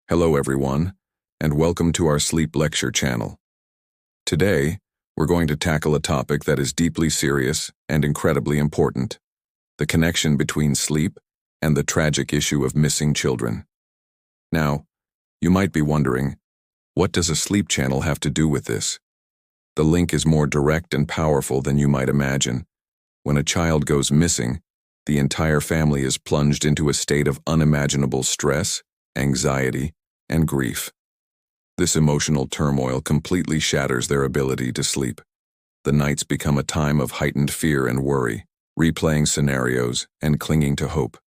Hello everyone, and welcome to our sleep lecture channel. Today, we're going to tackle a topic that is deeply serious and incredibly important: the connection between sleep and the tragic issue of missing children. Now, you might be wondering, what does a sleep channel have to do with this? The link is more direct and powerful than you might imagine. When a child goes missing, the entire family is plunged into a state of unimaginable stress, anxiety, and grief. This emotional turmoil completely shatters their ability to sleep. The nights become a time of heightened fear and worry, replaying scenarios and clinging to hope.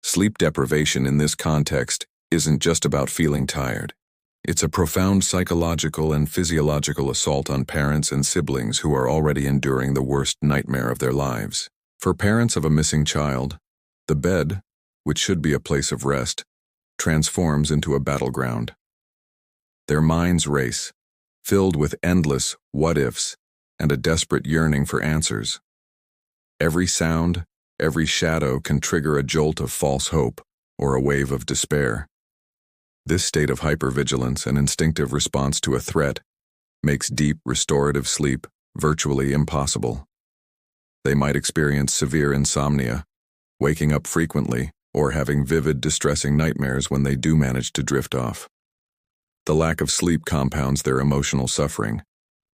Sleep deprivation in this context isn't just about feeling tired. It's a profound psychological and physiological assault on parents and siblings who are already enduring the worst nightmare of their lives. For parents of a missing child, the bed, which should be a place of rest, transforms into a battleground. Their minds race, filled with endless what-ifs and a desperate yearning for answers. Every sound, every shadow can trigger a jolt of false hope or a wave of despair. This state of hypervigilance and instinctive response to a threat makes deep, restorative sleep virtually impossible. They might experience severe insomnia, waking up frequently, or having vivid, distressing nightmares when they do manage to drift off. The lack of sleep compounds their emotional suffering,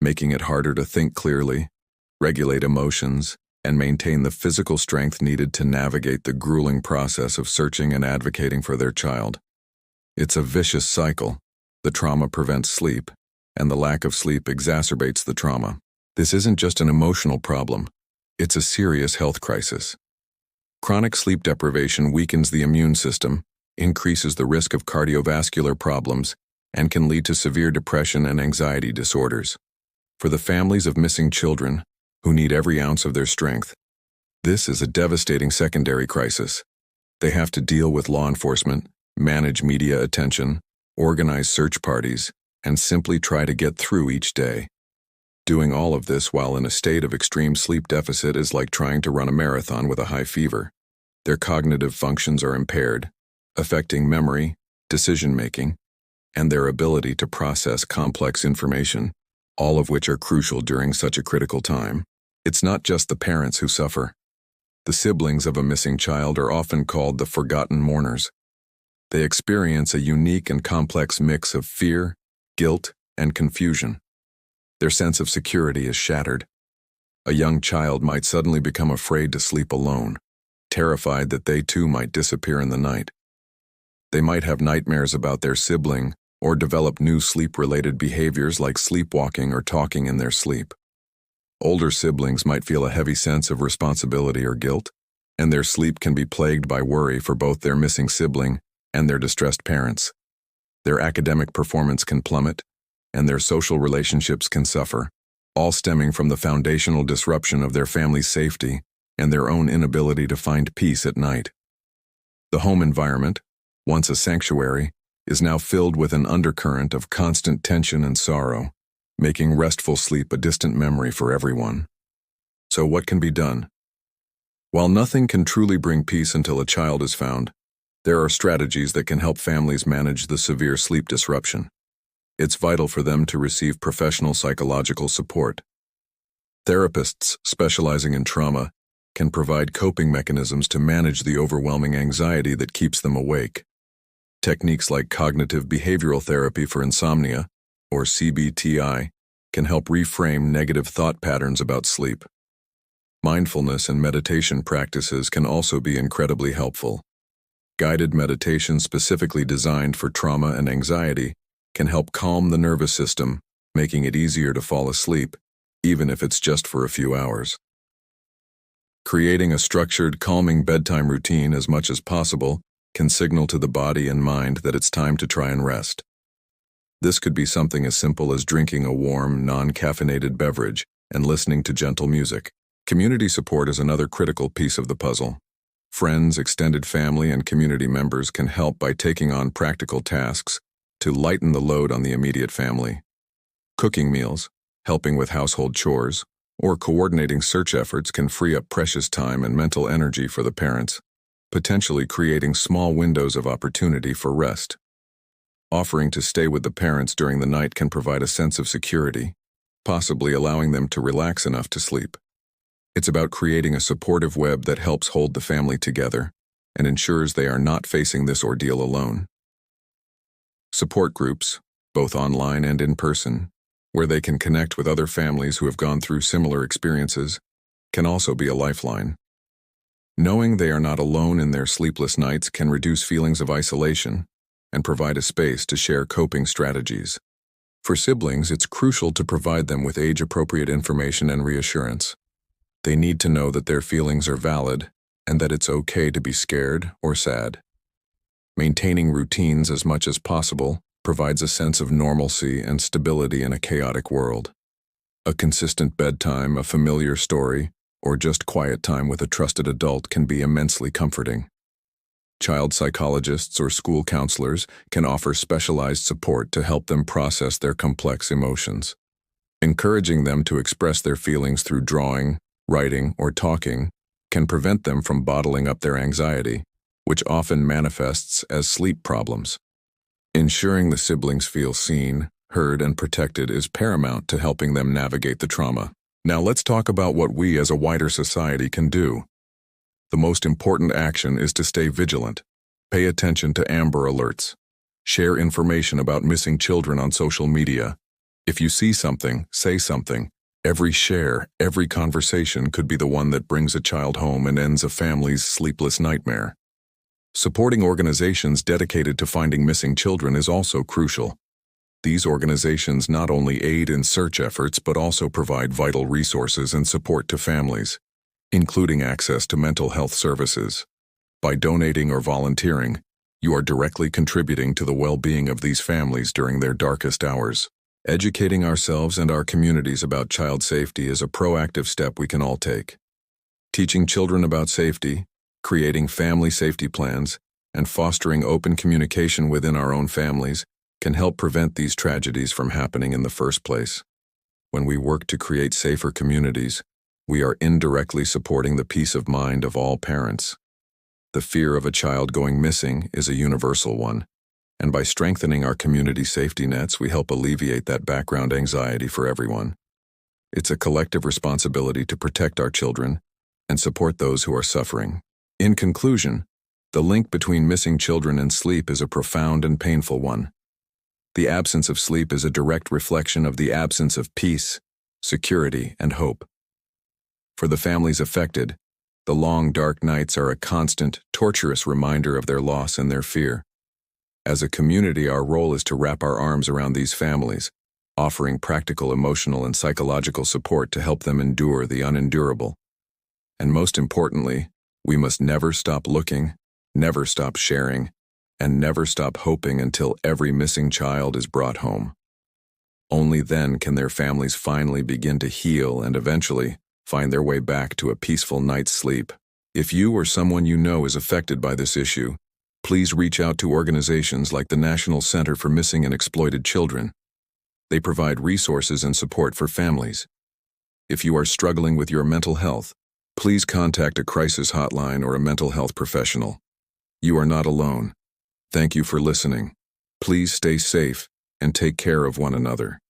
making it harder to think clearly, regulate emotions, and maintain the physical strength needed to navigate the grueling process of searching and advocating for their child. It's a vicious cycle. The trauma prevents sleep, and the lack of sleep exacerbates the trauma. This isn't just an emotional problem, it's a serious health crisis. Chronic sleep deprivation weakens the immune system, increases the risk of cardiovascular problems, and can lead to severe depression and anxiety disorders. For the families of missing children, who need every ounce of their strength, this is a devastating secondary crisis. They have to deal with law enforcement, manage media attention, organize search parties, and simply try to get through each day. Doing all of this while in a state of extreme sleep deficit is like trying to run a marathon with a high fever. Their cognitive functions are impaired, affecting memory, decision-making, and their ability to process complex information, all of which are crucial during such a critical time. It's not just the parents who suffer. The siblings of a missing child are often called the forgotten mourners. They experience a unique and complex mix of fear, guilt, and confusion. Their sense of security is shattered. A young child might suddenly become afraid to sleep alone, terrified that they too might disappear in the night. They might have nightmares about their sibling or develop new sleep-related behaviors like sleepwalking or talking in their sleep. Older siblings might feel a heavy sense of responsibility or guilt, and their sleep can be plagued by worry for both their missing sibling and their distressed parents. Their academic performance can plummet, and their social relationships can suffer, all stemming from the foundational disruption of their family's safety and their own inability to find peace at night. The home environment, once a sanctuary, is now filled with an undercurrent of constant tension and sorrow, making restful sleep a distant memory for everyone. So what can be done? While nothing can truly bring peace until a child is found, there are strategies that can help families manage the severe sleep disruption. It's vital for them to receive professional psychological support. Therapists specializing in trauma can provide coping mechanisms to manage the overwhelming anxiety that keeps them awake. Techniques like cognitive behavioral therapy for insomnia, or CBTI, can help reframe negative thought patterns about sleep. Mindfulness and meditation practices can also be incredibly helpful. Guided meditation specifically designed for trauma and anxiety can help calm the nervous system, making it easier to fall asleep, even if it's just for a few hours. Creating a structured, calming bedtime routine as much as possible can signal to the body and mind that it's time to try and rest. This could be something as simple as drinking a warm, non-caffeinated beverage and listening to gentle music. Community support is another critical piece of the puzzle. Friends, extended family, and community members can help by taking on practical tasks to lighten the load on the immediate family. Cooking meals, helping with household chores, or coordinating search efforts can free up precious time and mental energy for the parents, potentially creating small windows of opportunity for rest. Offering to stay with the parents during the night can provide a sense of security, possibly allowing them to relax enough to sleep. It's about creating a supportive web that helps hold the family together and ensures they are not facing this ordeal alone. Support groups, both online and in person, where they can connect with other families who have gone through similar experiences, can also be a lifeline. Knowing they are not alone in their sleepless nights can reduce feelings of isolation and provide a space to share coping strategies. For siblings, it's crucial to provide them with age-appropriate information and reassurance. They need to know that their feelings are valid and that it's okay to be scared or sad. Maintaining routines as much as possible provides a sense of normalcy and stability in a chaotic world. A consistent bedtime, a familiar story, or just quiet time with a trusted adult can be immensely comforting. Child psychologists or school counselors can offer specialized support to help them process their complex emotions. Encouraging them to express their feelings through drawing, writing, or talking can prevent them from bottling up their anxiety, which often manifests as sleep problems. Ensuring the siblings feel seen, heard, and protected is paramount to helping them navigate the trauma. Now let's talk about what we as a wider society can do. The most important action is to stay vigilant. Pay attention to Amber Alerts. Share information about missing children on social media. If you see something, say something. Every share, every conversation could be the one that brings a child home and ends a family's sleepless nightmare. Supporting organizations dedicated to finding missing children is also crucial. These organizations not only aid in search efforts but also provide vital resources and support to families, including access to mental health services. By donating or volunteering, you are directly contributing to the well-being of these families during their darkest hours. Educating ourselves and our communities about child safety is a proactive step we can all take. Teaching children about safety, creating family safety plans, and fostering open communication within our own families can help prevent these tragedies from happening in the first place. When we work to create safer communities, we are indirectly supporting the peace of mind of all parents. The fear of a child going missing is a universal one, and by strengthening our community safety nets, we help alleviate that background anxiety for everyone. It's a collective responsibility to protect our children and support those who are suffering. In conclusion, the link between missing children and sleep is a profound and painful one. The absence of sleep is a direct reflection of the absence of peace, security, and hope. For the families affected, the long, dark nights are a constant, torturous reminder of their loss and their fear. As a community, our role is to wrap our arms around these families, offering practical emotional and psychological support to help them endure the unendurable. And most importantly, we must never stop looking, never stop sharing, and never stop hoping until every missing child is brought home. Only then can their families finally begin to heal and eventually find their way back to a peaceful night's sleep. If you or someone you know is affected by this issue, please reach out to organizations like the National Center for Missing and Exploited Children. They provide resources and support for families. If you are struggling with your mental health, please contact a crisis hotline or a mental health professional. You are not alone. Thank you for listening. Please stay safe and take care of one another.